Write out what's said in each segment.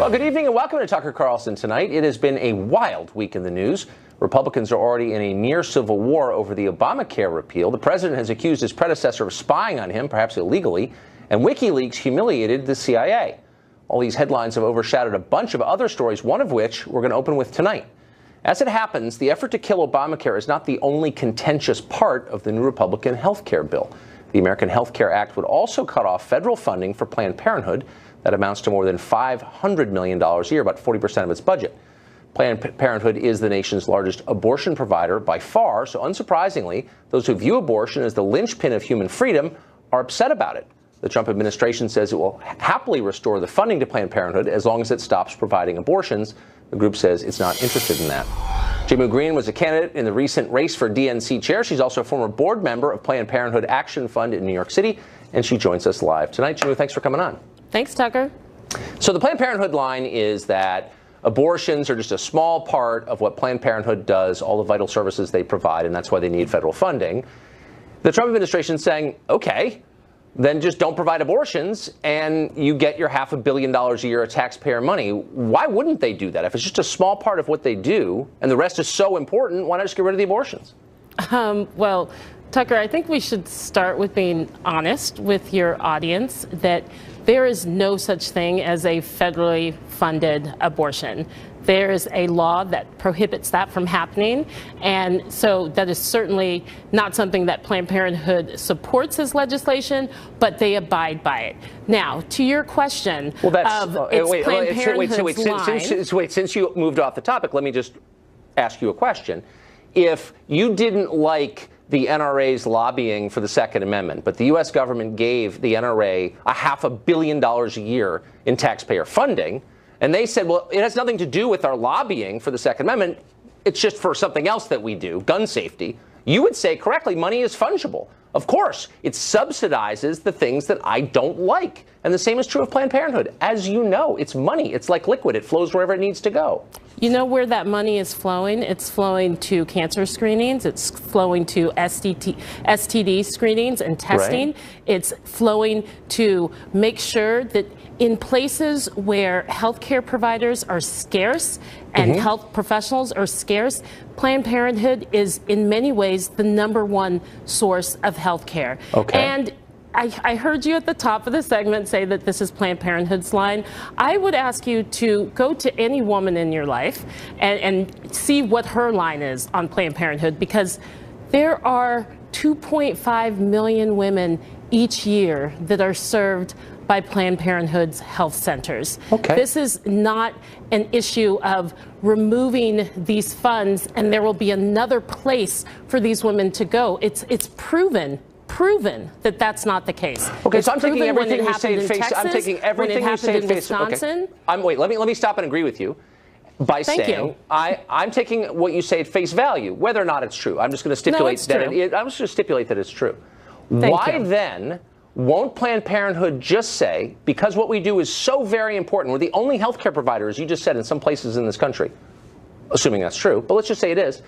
Well, good evening and welcome to Tucker Carlson tonight. It has been a wild week in the news. Republicans are already in a near civil war over the Obamacare repeal. The president has accused his predecessor of spying on him, perhaps illegally, and WikiLeaks humiliated the CIA. All these headlines have overshadowed a bunch of other stories, one of which we're going to open with tonight. As it happens, the effort to kill Obamacare is not the only contentious part of the new Republican health care bill. The American Health Care Act would also cut off federal funding for Planned Parenthood. That amounts to more than $500 million a year, about 40% of its budget. Planned Parenthood is the nation's largest abortion provider by far, so unsurprisingly, those who view abortion as the linchpin of human freedom are upset about it. The Trump administration says it will happily restore the funding to Planned Parenthood as long as it stops providing abortions. The group says it's not interested in that. Jehmu Greene was a candidate in the recent race for DNC chair. She's also a former board member of Planned Parenthood Action Fund in New York City, and she joins us live tonight. Jehmu, thanks for coming on. Thanks, Tucker. So the Planned Parenthood line is that abortions are just a small part of what Planned Parenthood does, all the vital services they provide, and that's why they need federal funding. The Trump administration is saying, okay, then just don't provide abortions and you get your $500 million a year of taxpayer money. Why wouldn't they do that? If it's just a small part of what they do and the rest is so important, why not just get rid of the abortions? Well, Tucker, I think we should start with being honest with your audience that there is no such thing as a federally funded abortion. There is a law that prohibits that from happening, and so that is certainly not something that Planned Parenthood supports as legislation, but they abide by it. Now, to your question since you moved off the topic, let me just ask you a question. If you didn't like the NRA's lobbying for the Second Amendment, but the U.S. government gave the NRA $500 million a year in taxpayer funding, and they said, well, it has nothing to do with our lobbying for the Second Amendment, it's just for something else that we do, gun safety, you would say correctly, money is fungible. Of course, it subsidizes the things that I don't like. And the same is true of Planned Parenthood. As you know, it's money. It's like liquid. It flows wherever it needs to go. You know where that money is flowing? It's flowing to cancer screenings. It's flowing to STD screenings and testing. Right. It's flowing to make sure that in places where healthcare providers are scarce and health professionals are scarce, Planned Parenthood is in many ways the #1 source of healthcare. Okay. And I heard you at the top of the segment say that this is Planned Parenthood's line. I would ask you to go to any woman in your life and see what her line is on Planned Parenthood, because there are 2.5 million women each year that are served by Planned Parenthood's health centers. Okay. This is not an issue of removing these funds and there will be another place for these women to go. It's proven that that's not the case. Okay, it's so I'm taking everything you say at face. Texas, I'm taking everything you say at face. Wisconsin. Okay. Wait. Let me stop and agree with you by saying I'm taking what you say at face value, whether or not it's true. I'm just going to stipulate I'm just going to stipulate that it's true. Why then won't Planned Parenthood just say, because what we do is so very important, we're the only healthcare provider, as you just said, in some places in this country, assuming that's true, but let's just say it is.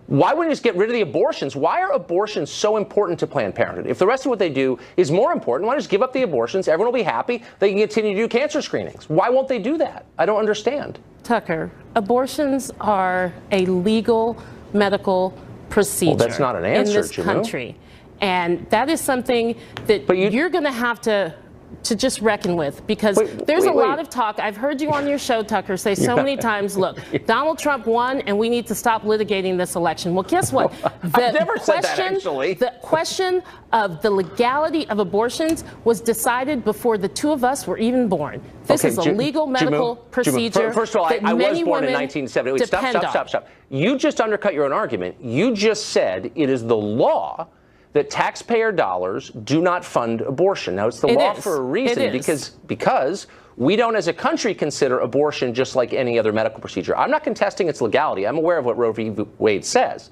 Why wouldn't we just get rid of the abortions? Why are abortions so important to Planned Parenthood? If the rest of what they do is more important, why not just give up the abortions? Everyone will be happy. They can continue to do cancer screenings. Why won't they do that? I don't understand. Tucker, abortions are a legal medical procedure. Well, that's not an answer, in this country. And that is something that you're going to have to just reckon with, because there's a lot of talk. I've heard you on your show, Tucker, say so many times, look, Donald Trump won and we need to stop litigating this election. Well, guess what? I've never said that, actually. The question of the legality of abortions was decided before the two of us were even born. This is a legal medical procedure. First of all, I was born in 1970. Wait, stop. You just undercut your own argument. You just said it is the law that taxpayer dollars do not fund abortion. Now, it's the law for a reason, because we don't as a country consider abortion just like any other medical procedure. I'm not contesting its legality. I'm aware of what Roe v. Wade says.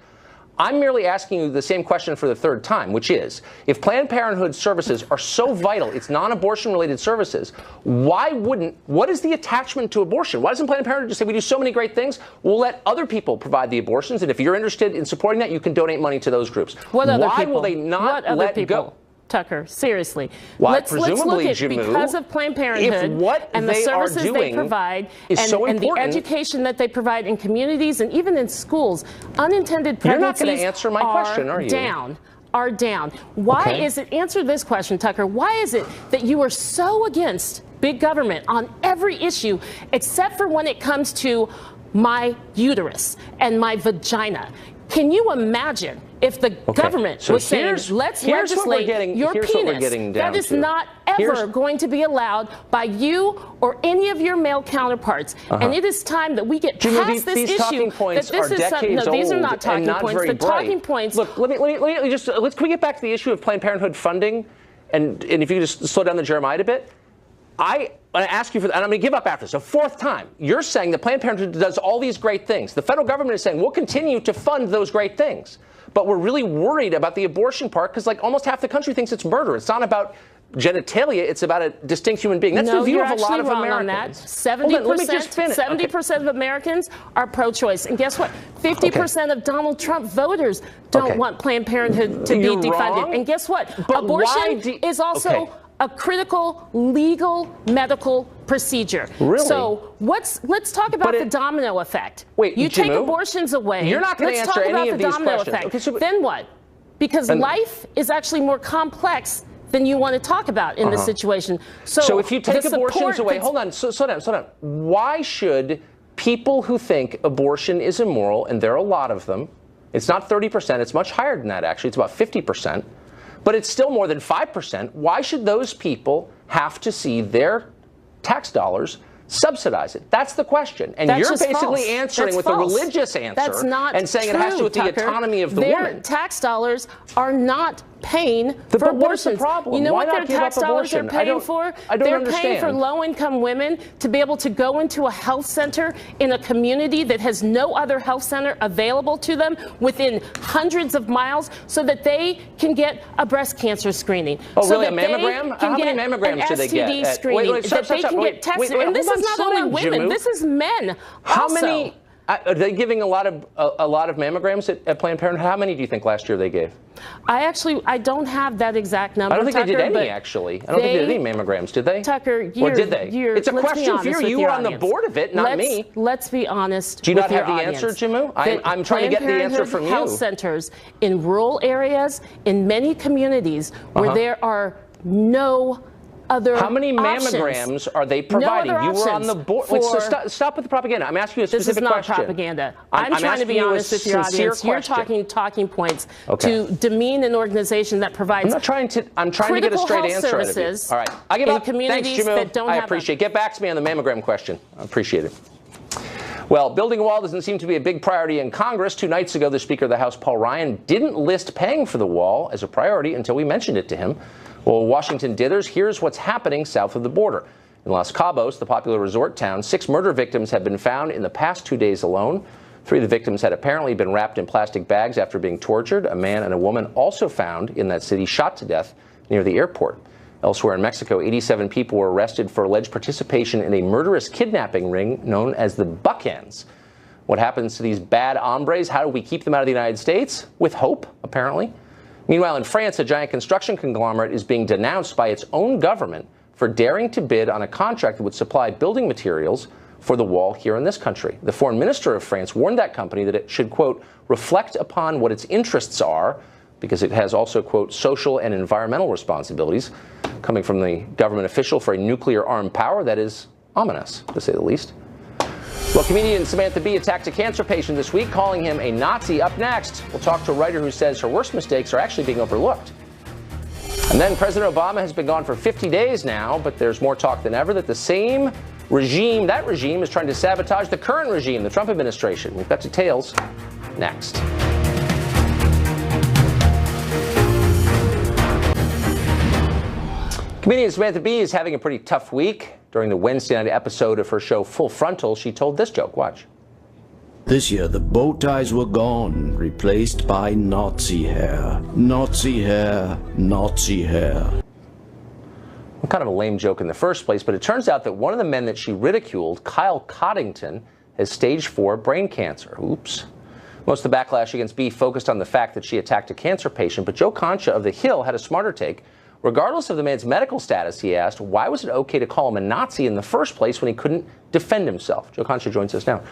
I'm merely asking you the same question for the third time, which is, if Planned Parenthood services are so vital, it's non-abortion related services, what is the attachment to abortion? Why doesn't Planned Parenthood just say, we do so many great things, we'll let other people provide the abortions, and if you're interested in supporting that, you can donate money to those groups. What other Why people? will they not what other let people? go? Tucker, seriously. Well, let's look at, Jehmu, because of Planned Parenthood and the services they provide and the education that they provide in communities and even in schools, unintended pregnancies You're not going to answer my question, are you? Are down. Why is it, answer this question, Tucker, why is it that you are so against big government on every issue except for when it comes to my uterus and my vagina? Can you imagine if the government was saying, let's legislate your penis? That is not ever going to be allowed by you or any of your male counterparts. And it is time that we get past this issue. Talking points are decades these are old not talking and not points. very The bright. talking points. Look, can we get back to the issue of Planned Parenthood funding? And if you just slow down the Jeremiah a bit. I want to ask you for that, and I'm going to give up after this. A fourth time. You're saying that Planned Parenthood does all these great things. The federal government is saying we'll continue to fund those great things. But we're really worried about the abortion part because like almost half the country thinks it's murder. It's not about genitalia. It's about a distinct human being. That's the view of a lot of Americans. 70% of Americans are pro-choice. And guess what? 50% of Donald Trump voters don't want Planned Parenthood to be defunded. And guess what? Abortion is also a critical legal medical procedure. Really? So let's talk about the domino effect. Wait, you take Jehmu, abortions away. You're not going to answer any of these questions. Okay, so then what? Because life is actually more complex than you want to talk about in this situation. So if you take abortions away, hold on, slow down. Why should people who think abortion is immoral, and there are a lot of them, it's not 30%, it's much higher than that actually, it's about 50%, but it's still more than 5%. Why should those people have to see their tax dollars subsidize it? That's the question. And you're basically answering with a religious answer and saying it has to do with the autonomy of the woman. Their tax dollars are not paying for abortions. What is the problem? You know Why what not their tax dollars are paying for? They're paying for low-income women to be able to go into a health center in a community that has no other health center available to them within hundreds of miles so that they can get a breast cancer screening. Oh, really? A mammogram? How many mammograms do they get? Wait, stop. And this is not only women. This is men. How many? Are they giving a lot of mammograms at Planned Parenthood? How many do you think last year they gave? I don't have that exact number. I don't think they did any, actually. I don't think they did any mammograms, did they? Tucker, or did they? It's a question for you. You were on the board of it, not me. Let's be honest. Do you not have the answer, Jehmu? I'm trying to get the answer from you. Health centers in rural areas, in many communities where there are no other How many mammograms are they providing? You were on the board. Wait, so stop with the propaganda. I'm asking you a specific question. This is not propaganda. I'm trying to be honest with your audience. You're talking points to demean an organization that provides I'm trying to get a straight answer out of you. All right. I give up. Thanks, Jehmu. I appreciate it. Get back to me on the mammogram question. I appreciate it. Well, building a wall doesn't seem to be a big priority in Congress. 2 nights ago, the Speaker of the House, Paul Ryan, didn't list paying for the wall as a priority until we mentioned it to him. Well, Washington dithers. Here's what's happening south of the border. In Los Cabos, the popular resort town, 6 murder victims have been found in the past 2 days alone. 3 of the victims had apparently been wrapped in plastic bags after being tortured. A man and a woman also found in that city shot to death near the airport. Elsewhere in Mexico, 87 people were arrested for alleged participation in a murderous kidnapping ring known as the Buckhands. What happens to these bad hombres? How do we keep them out of the United States? With hope, apparently. Meanwhile, in France, a giant construction conglomerate is being denounced by its own government for daring to bid on a contract that would supply building materials for the wall here in this country. The foreign minister of France warned that company that it should, quote, reflect upon what its interests are, because it has also, quote, social and environmental responsibilities. Coming from the government official for a nuclear-armed power, that is ominous, to say the least. Well, comedian Samantha Bee attacked a cancer patient this week, calling him a Nazi. Up next, we'll talk to a writer who says her worst mistakes are actually being overlooked. And then President Obama has been gone for 50 days now, but there's more talk than ever that the same regime, that regime, is trying to sabotage the current regime, the Trump administration. We've got details next. Comedian Samantha Bee is having a pretty tough week. During the Wednesday night episode of her show Full Frontal, she told this joke. Watch. This year, the bow ties were gone, replaced by Nazi hair. Nazi hair, Nazi hair. Well, kind of a lame joke in the first place, but it turns out that one of the men that she ridiculed, Kyle Coddington, has stage 4 brain cancer. Oops. Most of the backlash against Bee focused on the fact that she attacked a cancer patient, but Joe Concha of The Hill had a smarter take. Regardless of the man's medical status, he asked, why was it okay to call him a Nazi in the first place when he couldn't defend himself? Joe Concha joins us now.